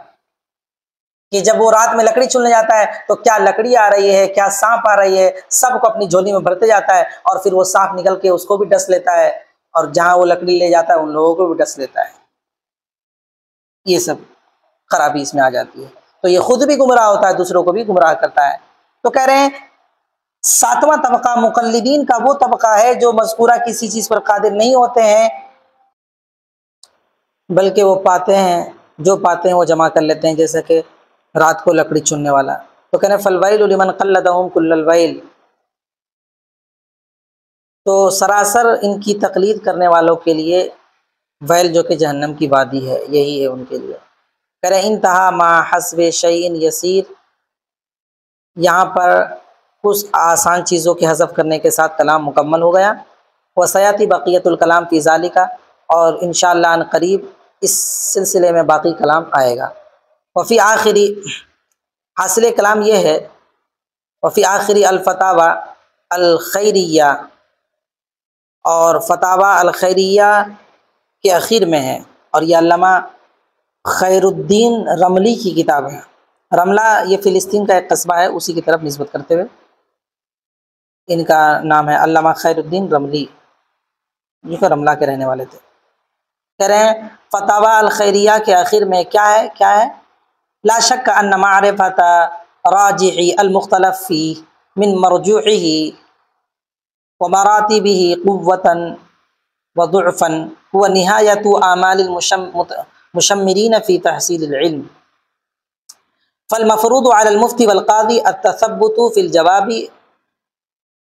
कि जब वो रात में लकड़ी चुनने जाता है तो क्या लकड़ी आ रही है, क्या सांप आ रही है, सबको अपनी झोली में भरते जाता है, और फिर वो सांप निकल के उसको भी डस लेता है, और जहां वो लकड़ी ले जाता है उन लोगों को भी डस लेता है। ये सब खराबी इसमें आ जाती है। तो ये खुद भी गुमराह होता है, दूसरों को भी गुमराह करता है। तो कह रहे हैं सातवां तबका मुक़ल्लिदीन का वो तबका है जो मज़कूरा किसी चीज़ पर कादिर नहीं होते हैं, बल्कि वो पाते हैं, जो पाते हैं वो जमा कर लेते हैं, जैसे कि रात को लकड़ी चुनने वाला। तो कह रहे हैं फ़लवैलु लिमन क़ल्लदहुम कुल्लल वैल, तो सरासर इनकी तक़लीद करने वालों के लिए वैल जो कि जहन्नम की वादी है, यही है उनके लिए। कह रहे इंतहा मा हस्बे शैइन यसीर, यहाँ पर कुछ आसान चीज़ों के हज़फ करने के साथ कलाम मुकम्मल हो गया। वसयाती बक़ियतुल कलाम फ़ी ज़ालिका, और इंशाअल्लाह अन क़रीब इस सिलसिले में बाकी कलाम आएगा। वफ़ी आखिरी हासिल कलाम ये है, वफ़ी आखिरी अल-फ़तावा अल-खैरिया, और फ़तावा अल-खैरिया के आखिर में है, और यह अल्लामा खैरुद्दीन रमली की किताब है। रमला ये फ़िलिस्तीन का एक कस्बा है, उसी की तरफ निस्बत करते हुए इनका नाम है अल्लामा खैरुद्दीन रमली, जो रमला के रहने वाले थे। कह रहे हैं फ़तावा अल-खैरिया के आखिर में क्या है, ला शक अन्ना मारिफत राजिही अल मुख्तलफ फी मिन मरजूही व मरातिबिही क़ुव्वतन व दुअफ़न व निहायतु आमालिल मुशम्मिरीन फ़ी तहसीलिल इल्म फ़ल मफ़रूदु अलल मुफ्ती वल क़ाज़ी अत-तसब्बुतु फ़िल जवाबि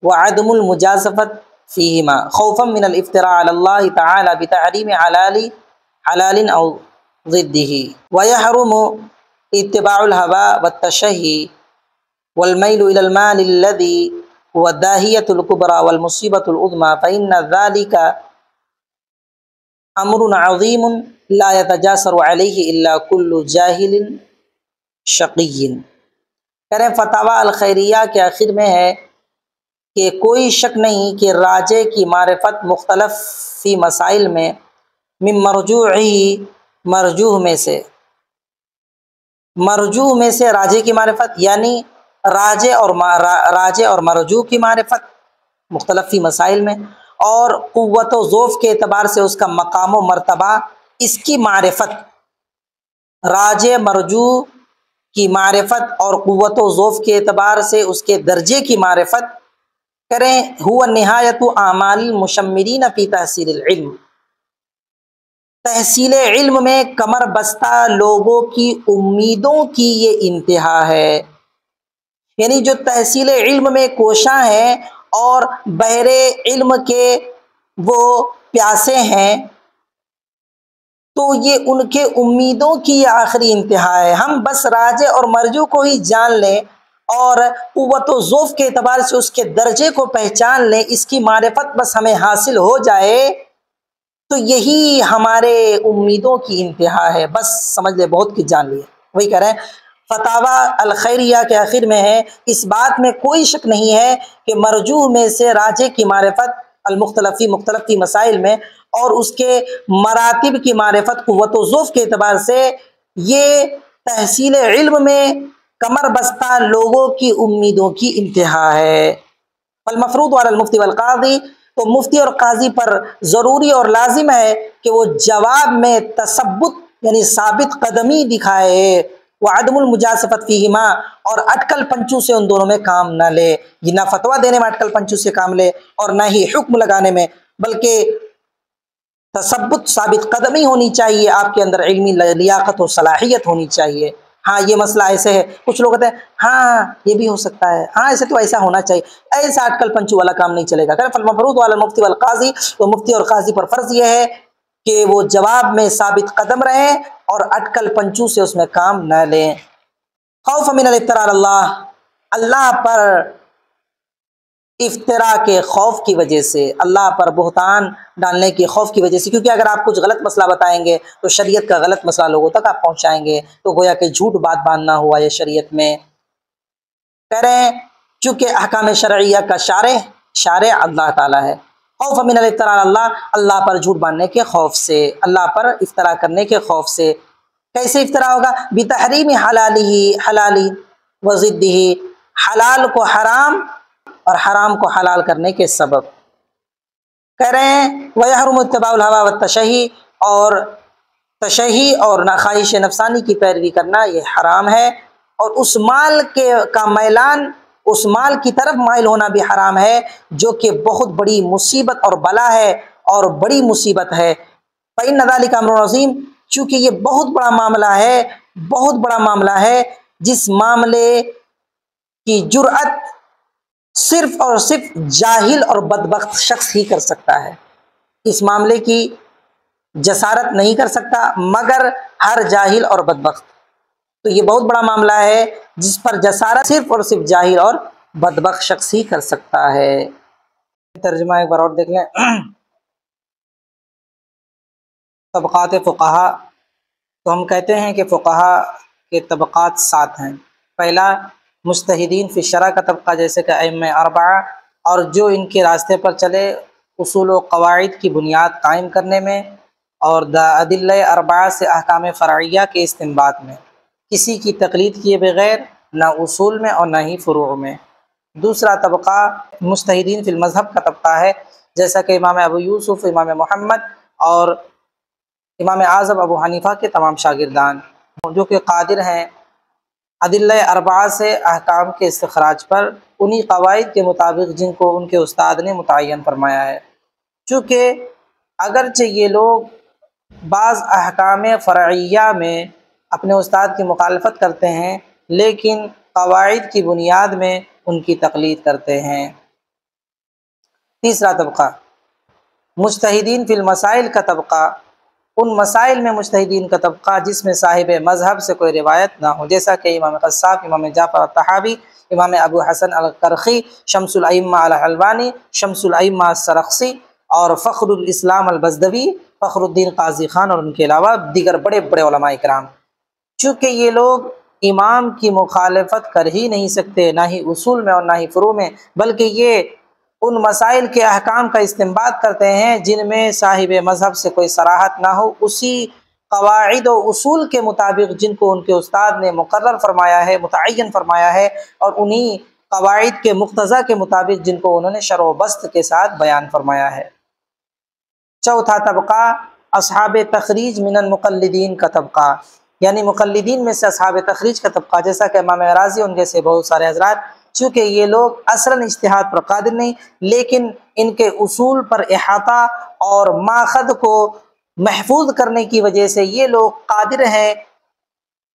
व अदमुल मुजाज़फ़त फ़ीहिमा ख़ौफ़न मिनल इफ़्तिरा अलल्लाहि तआला बितहरीम हलालिन औ ज़िद्दिही व यहरुमु इत्तिबाउल हवा वत्तशही वल मैलु इलल माल अल्लज़ी हुवा दाहियतुल कुबरा वल मुसीबतुल उज़्मा फ़इन्ना ज़ालिका अम्रुन अज़ीमुन ला यतजासरु अलैहि इल्ला कुल्लु जाहिलिन शक़िय्यिन। कह रहे फतावा अल खैरिया के आखिर में है कि कोई शक नहीं कि राजे की मारिफत मुख्तलफ फ़ी मसाइल में मिन मरजूही मरजू में से राजे की मारिफत यानी राजे और मरजू की मारिफत मुख्तलफ फ़ी मसाइल में, और क़ुव्वत व ज़ौफ़ के एतबार से उसका मकाम व मर्तबा, इसकी मारिफत राजे मरजू की मारिफत और क़ुव्वत व ज़ौफ़ के एतबार से उसके दर्जे की मारिफत करें। हुवा निहायतु आमालिल मुशम्मिरीन फ़ी तहसीलिल इल्म, तहसील इल्म में कमर बस्ता लोगों की उम्मीदों की ये इंतहा है। यानी जो तहसील इल्म में कोशां हैं और बहरे इल्म के वो प्यासे हैं, तो ये उनके उम्मीदों की आखिरी इंतहा है। हम बस राजे और मरजू को ही जान लें और क़ुव्वत व ज़ौफ़ के एतबार से उसके दर्जे को पहचान लें, इसकी मारिफत बस हमें हासिल हो जाए तो यही हमारे उम्मीदों की इंतहा है। बस समझ ले, बहुत कुछ जान लिए। वही कह रहे हैं फतावा अल खैरिया के आखिर में है, इस बात में कोई शक नहीं है कि मरजू में से राजे की मारिफत मुख्तलफ़ी मसाइल में और उसके मरातिब की मारिफत क़ुव्वत व ज़ौफ़ के एतबार से ये तहसील इल्म में कमर बस्ता लोगों की उम्मीदों की इंतहा है। फल मफ़रूद अलल मुफ्ती वल क़ाज़ी, तो मुफ्ती और काजी पर ज़रूरी और लाजिम है कि वो जवाब में तसब्बुत यानी साबित कदमी दिखाए, वह अदमुल मुजासफत फ़ीहिमा, और अटकल पंचू से उन दोनों में काम न ले। ये ना फतवा देने में अटकल पंचू से काम ले और ना ही हुक्म लगाने में, बल्कि तसब्बुत साबित कदमी होनी चाहिए, आपके अंदर इल्मी लियाकत और सलाहियत होनी चाहिए। हाँ ये मसला ऐसे है, कुछ लोग कहते हैं हाँ ये भी हो सकता है, हाँ ऐसे तो ऐसा होना चाहिए, ऐसा अटकल पंचू वाला काम नहीं चलेगा। फल मफरूद वाला मुफ्ती वल काजी, तो मुफ्ती और काजी पर फर्ज यह है कि वो जवाब में साबित कदम रहें और अटकल पंचू से उसमें काम न लें। खौफ मिनल इफ्तिरा अल्लाह, अल्लाह पर इफ्तिरा के खौफ की वजह से, अल्लाह पर बुहतान डालने के खौफ की वजह से, क्योंकि अगर आप कुछ गलत मसला बताएंगे तो शरीयत का गलत मसला लोगों तक आप पहुंचाएंगे, तो गोया कि झूठ बात बांधना हुआ ये शरीयत में। कह रहे हैं चूँकि अहकाम शरइया का शारे अल्लाह ताला है। खौफ मिनल इफ्तिरा अल्लाह, अल्लाह पर झूठ बांधने के खौफ से, अल्लाह पर इफ्तिरा करने के खौफ से। कैसे इफ्तिरा होगा? बितहरीम हलाली व ज़िद्दिही, हलाल को हराम और हराम को हलाल करने के सबब। कह रहे हैं वयहरुमु इत्तिबाउल हवा व तशही, और तशही और ख्वाहिश नफसानी की पैरवी करना ये हराम है, और उस माल का मैलान, उस माल की तरफ माइल होना भी हराम है जो कि बहुत बड़ी मुसीबत और बला है और बड़ी मुसीबत है। फ़इन्न ज़ालिका अम्रुन अज़ीम, चूँकि ये बहुत बड़ा मामला है, बहुत बड़ा मामला है, जिस मामले की जुर्अत सिर्फ और सिर्फ जाहिल और बदबख्त शख्स ही कर सकता है। इस मामले की जसारत नहीं कर सकता मगर हर जाहिल और बदबख्त। तो ये बहुत बड़ा मामला है जिस पर जसारत सिर्फ और सिर्फ जाहिल और बदबख्त शख्स ही कर सकता है। तर्जुमा एक बार और देख लें। तबक़ात फ़ुक़हा, तो हम कहते हैं कि फ़ुक़हा के तबक़ात 7 हैं। पहला मुज्तहिदीन फ़ी शरअ का तबक़ा, जैसे कि अइम्मा अरबआ, और जो इनके रास्ते पर चले उसूल व क़वाइद की बुनियाद कायम करने में और अदिल्ला अरबआ से अहकाम फ़रइया के इस्तिंबात में, किसी की तक़लीद किए बग़ैर न उसूल में और न ही फ़ुरूअ में। दूसरा तबक़ा मुज्तहिदीन फ़िल मज़हब का तबक़ा है, जैसा कि इमाम अबू यूसुफ़, इमाम मोहम्मद और इमाम आज़म अबू हनीफ़ा के तमाम शागिर्दान, जो कि क़ादिर हैं अदिल्ला अरबा से अहकाम के इस्तिखराज पर उन्हीं कवाइद के मुताबिक जिनको उनके उस्ताद ने मुतय्यन फरमाया है। चूँकि अगरचे ये लोग बाज़ अहकाम फ़रइया में अपने उस्ताद की मुखालफत करते हैं, लेकिन कवाइद की बुनियाद में उनकी तक़लीद करते हैं। तीसरा तबक़ा मुज्तहिदीन फ़िल मसाइल का तबक़ा, उन मसाइल में मुज्तहिदीन का तबक़ा जिसमें साहिब मज़हब से कोई रिवायत ना हो, जैसा कि इमाम क़स्साब, इमाम जाफ़र अत-तहावी, इमाम अबू हसन अल-करख़ी, शम्सुल अइम्मा अल-हलवानी, शम्सुल अइम्मा अस-सरख़सी और फ़ख्रुल इस्लाम अल-बज़दवी, फ़ख्रुद्दीन क़ाज़ी ख़ान और उनके अलावा दीगर बड़े बड़े उलमा इकराम। चूँकि ये लोग इमाम की मुखालफत कर ही नहीं सकते, ना ही उसूल में और ना ही फ़ुरू में, बल्कि ये उन मसाइल के अहकाम का इस्तिंबात करते हैं जिनमें साहिब मज़हब से कोई सराहत ना हो, उसी कवाइद और उसूल के मुताबिक जिनको उनके उस्ताद ने मुकर्रर फरमाया है, मुतय्यन फरमाया है, और उन्हीं कवाइद के मुक्तज़ा के मुताबिक जिनको उन्होंने शरह व बस्त के साथ बयान फरमाया है। चौथा तबक़ा असहाब तखरीज मिनल मुक़ल्लिदीन का तबक़ा, यानी मुक़ल्लिदीन में से असहाब तखरीज का तबक़ा, जैसा कि इमाम राज़ी उनके से बहुत सारे हज़रात, चूँकि ये लोग असलन इज्तिहाद पर कादिर नहीं, लेकिन इनके उसूल पर इहाता और माख़द को महफूज करने की वजह से ये लोग कादिर हैं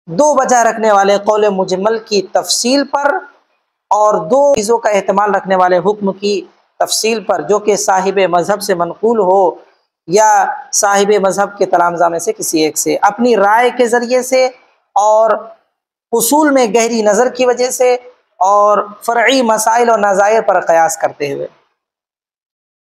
दो वजह रखने वाले कौल मुजम्मल की तफसील पर और दो चीज़ों का एहतमाल रखने वाले हुक्म की तफसील पर, जो कि साहिब मज़हब से मनकूल हो या साहिब मज़हब के तलामज़ा में से किसी एक से, अपनी राय के ज़रिए से और उसूल में गहरी नज़र की वजह से और फ़रई मसाइल और नज़ायर पर क़यास करते हुए।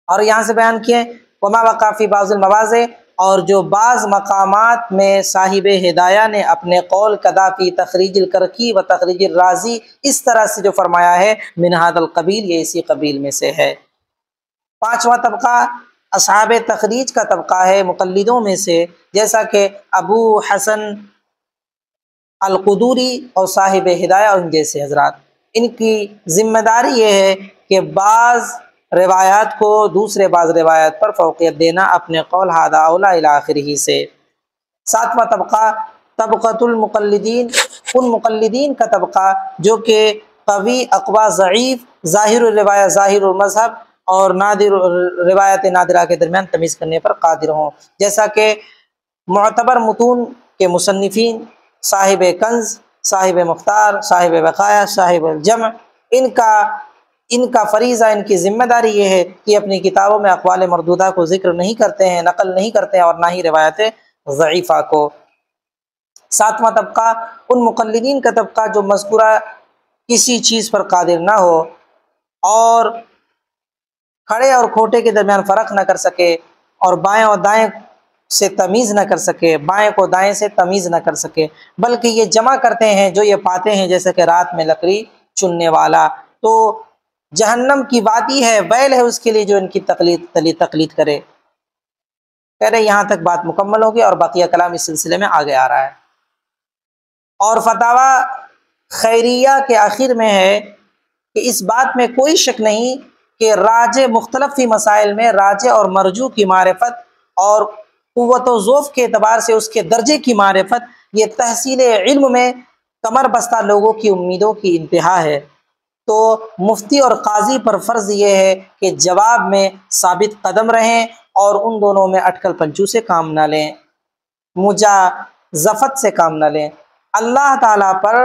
और यहाँ से बयान किए वमा वक़ाफ़ी बाज़ुल मवाज़े, और जो बाज़ मकामात में साहिब हिदाया ने अपने कौल कदा फ़ी तख़रीजिल करकी व तख़रीजिल राज़ी, इस तरह से जो फरमाया है मिन हाज़ल क़बील, ये इसी कबील में से है। पाँचवा तबक़ा असहाब तख़रीज का तबक़ा है मुक़ल्लिदों में से, जैसा कि अबू हसन अल-क़ुदूरी और साहिब हिदाया और जैसे हज़रात। इनकी ज़िम्मेदारी ये है कि बाज़ रिवायात को दूसरे बाज़ रिवायात पर फ़ौक़ियत देना, अपने कौल हादा औला इला आखिरिही से। सातवां तबक़ा तबक़तुल मुक़ल्लिदीन, उन मुक़ल्लिदीन का तबक़ा जो कि क़वी, अक़वा, ज़ईफ़, ज़ाहिरुल रिवाया, ज़ाहिरुल मज़हब और नादिर रिवायत नादिरा के दरमियान तमीज़ करने पर कादिर हों, जैसा कि मुअतबर मुतून के मुसन्निफ़ीन साहिब कंज़, साहिब मुख्तार, साहिब बक़ाया, साहिब जम, इनका फ़रीज़ा, इनकी ज़िम्मेदारी ये है कि अपनी किताबों में अक़वाल मरदूदा को ज़िक्र नहीं करते हैं, नक़ल नहीं करते हैं, और ना ही रिवायत ज़ईफ़ा को। सातवां तबक़ा उन मुक़ल्लिदीन का तबक़ा जो मज़कूरा किसी चीज़ पर कादिर ना हो और खड़े और खोटे के दरमियान फ़र्क न कर सके, और बाएँ और दाएँ से तमीज़ न कर सके, बाएँ को दाएँ से तमीज़ न कर सके, बल्कि ये जमा करते हैं जो ये पाते हैं, जैसे कि रात में लकड़ी चुनने वाला, तो जहन्नम की वादी है, वैल है उसके लिए जो इनकी तक़लीद करे। कह रहे यहाँ तक बात मुकम्मल होगी और बाक़िया कलाम इस सिलसिले में आगे आ रहा है। और फतावा खैरिया के आखिर में है कि इस बात में कोई शक नहीं कि राजे मुख्तलिफ़ मसाइल में राजे और मरजू की मारिफत और क़ुव्वत व ज़ौफ़ के एतबार से उसके दर्जे की मारिफत, ये तहसील इल्म में कमर बस्ता लोगों की उम्मीदों की इंतहा है। तो मुफ्ती और काजी पर फ़र्ज़ ये है कि जवाब में साबित कदम रहें और उन दोनों में अटकल पंचू से काम न लें, मुजाज़फ़त से काम न लें। अल्लाह ताला पर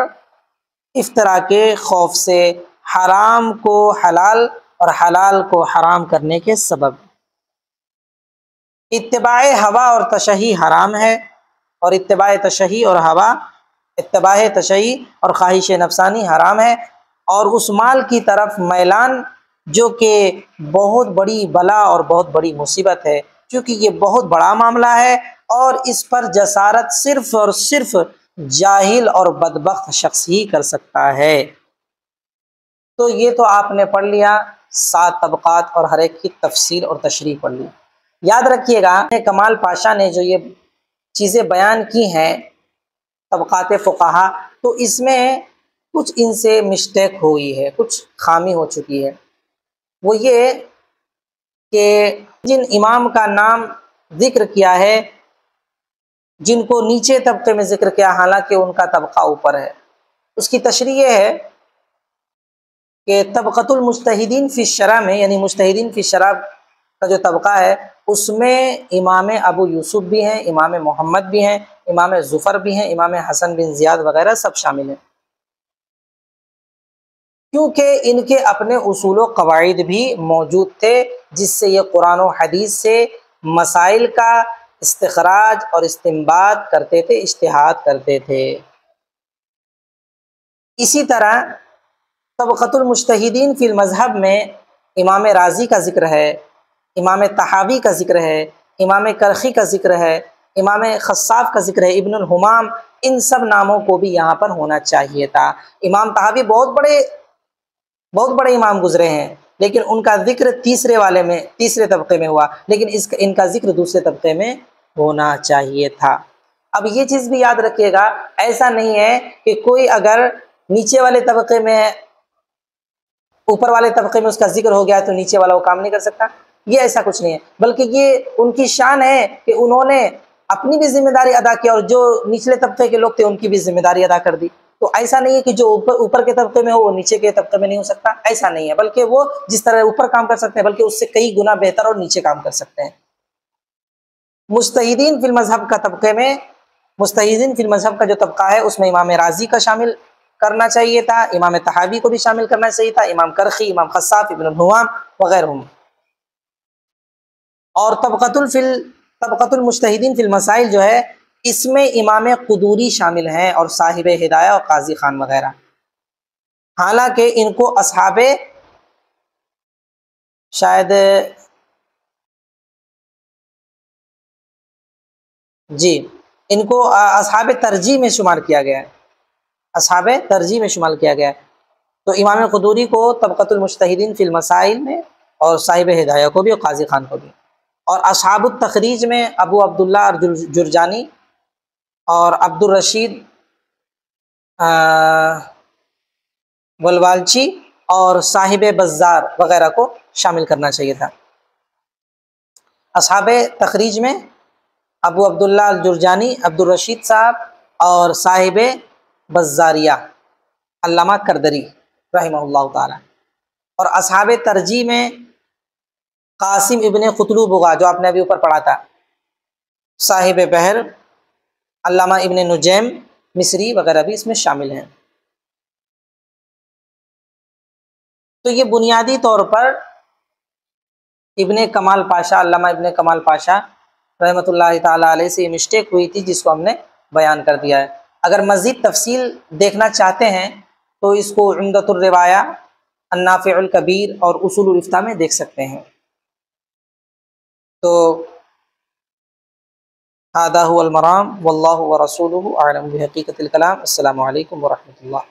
इफ्तरा के खौफ से, हराम को हलाल और हलाल को हराम करने के सबब। इत्तिबाए हवा और तशही हराम है, और इत्तिबाए तशही और हवा, इत्तिबाए तशही और ख्वाहिश नफसानी हराम है, और उस माल की तरफ मैलान जो कि बहुत बड़ी बला और बहुत बड़ी मुसीबत है, क्योंकि ये बहुत बड़ा मामला है और इस पर जसारत सिर्फ़ और सिर्फ जाहिल और बदबख्त शख्स ही कर सकता है। तो ये तो आपने पढ़ लिया 7 तबक़ात और हर एक की तफसील और तशरीह पढ़ ली। याद रखिएगा कमाल पाशा ने जो ये चीज़ें बयान की हैं तबक़ात फ़ुक़हा, तो इसमें कुछ इनसे मिस्टेक हुई है, कुछ खामी हो चुकी है। वो ये कि जिन इमाम का नाम ज़िक्र किया है, जिनको नीचे तबके में ज़िक्र किया, हालांकि उनका तबका ऊपर है, उसकी तशरीह ये है कि तबक़तुल मुज्तहिदीन फ़ी शरअ में, यानी मुज्तहिदीन फ़ी शरअ का जो तबक़ा है उसमें इमाम अबू यूसुफ भी हैं, इमाम मोहम्मद भी हैं, इमाम ज़ुफ़र भी हैं, इमाम हसन बिन ज़ियाद वग़ैरह सब शामिल हैं, क्योंकि इनके अपने उसूल व कवाइद भी मौजूद थे जिससे ये कुरान व हदीस से मसाइल का इस्तिखराज और इस्तिंबात करते थे, इज्तिहाद करते थे। इसी तरह तबक़तुल मुज्तहिदीन फ़िल मज़हब में इमाम राज़ी का ज़िक्र है, इमाम तहावी का ज़िक्र है, इमाम करख़ी का ज़िक्र है, इमाम ख़स्साफ़ का ज़िक्र है, इब्नुल हुमाम, इन सब नामों को भी यहाँ पर होना चाहिए था। इमाम तहावी बहुत बड़े इमाम गुजरे हैं, लेकिन उनका ज़िक्र तीसरे तबक़े में हुआ, लेकिन इनका ज़िक्र दूसरे तबक़े में होना चाहिए था। अब ये चीज़ भी याद रखिएगा, ऐसा नहीं है कि कोई अगर नीचे वाले तबक़े में, ऊपर वाले तबक़े में उसका ज़िक्र हो गया तो नीचे वाला वो काम नहीं कर सकता, ये ऐसा कुछ नहीं है, बल्कि ये उनकी शान है कि उन्होंने अपनी भी ज़िम्मेदारी अदा की और जो निचले तबक़े के लोग थे उनकी भी ज़िम्मेदारी अदा कर दी। तो ऐसा नहीं है कि जो ऊपर के तबक़े में हो वो नीचे के तबक़े में नहीं हो सकता, ऐसा नहीं है, बल्कि वो जिस तरह ऊपर काम कर सकते हैं बल्कि उससे कई गुना बेहतर और नीचे काम कर सकते हैं। मुज्तहिदीन फ़िल मज़हब का जो तबक़ा है उसमें इमाम राज़ी का शामिल करना चाहिए था, इमाम तहावी को भी शामिल करना चाहिए था, इमाम करख़ी, इमाम ख़स्साफ़, इब्नुल हुमाम वग़ैरह। और तबक़तुल मुज्तहिदीन फ़िल मसाइल जो है इसमें इमाम क़ुदूरी शामिल हैं और साहिब हिदाया और क़ाज़ी ख़ान वग़ैरह। हालांकि इनको असहाबे शायद जी इनको असहाबे तरजीह में शुमार किया गया है, असहाबे तरजीह में शुमार किया गया है। तो इमाम क़ुदूरी को तबक़तुल मुज्तहिदीन फ़िल मसाइल में और साहिब हिदाया को भी और क़ाज़ी ख़ान को भी, और असहाबुत तख़रीज में अबू अब्दुल्लाह जुरजानी और अब्दुर रशीद वलवालची और साहिब बज़्ज़ार वग़ैरह को शामिल करना चाहिए था। असहाबे तख़रीज में अबू अब्दुल्लाह जुरजानी, अब्दुर रशीद साहब और साहिब बज़्ज़ारिया अल्लामा करदरी रहमहुल्लाह ताला, और असहाबे तरजीह में कासिम इब्ने क़ुतलूबुगा जो आपने अभी ऊपर पढ़ा था, साहिब बहर, अल्लामा इब्ने नुजैम मिस्री वग़ैरह भी इसमें शामिल हैं। तो ये बुनियादी तौर पर इब्ने कमाल पाशा, अल्लामा इब्ने कमाल पाशा रहमतुल्लाहि ताला अलैह से ये मिस्टेक हुई थी जिसको हमने बयान कर दिया है। अगर मज़ीद तफ़सील देखना चाहते हैं तो इसको उम्दतुर रिवाया, अन्नाफ़िउल कबीर और उसूलुल इफ्ता में देख सकते हैं। तो हादा हुवल मराम वल्लाहु व रसूलुहु अअलम बिहक़ीक़तिल कलाम। अस्सलामु अलैकुम व रहमतुल्लाह।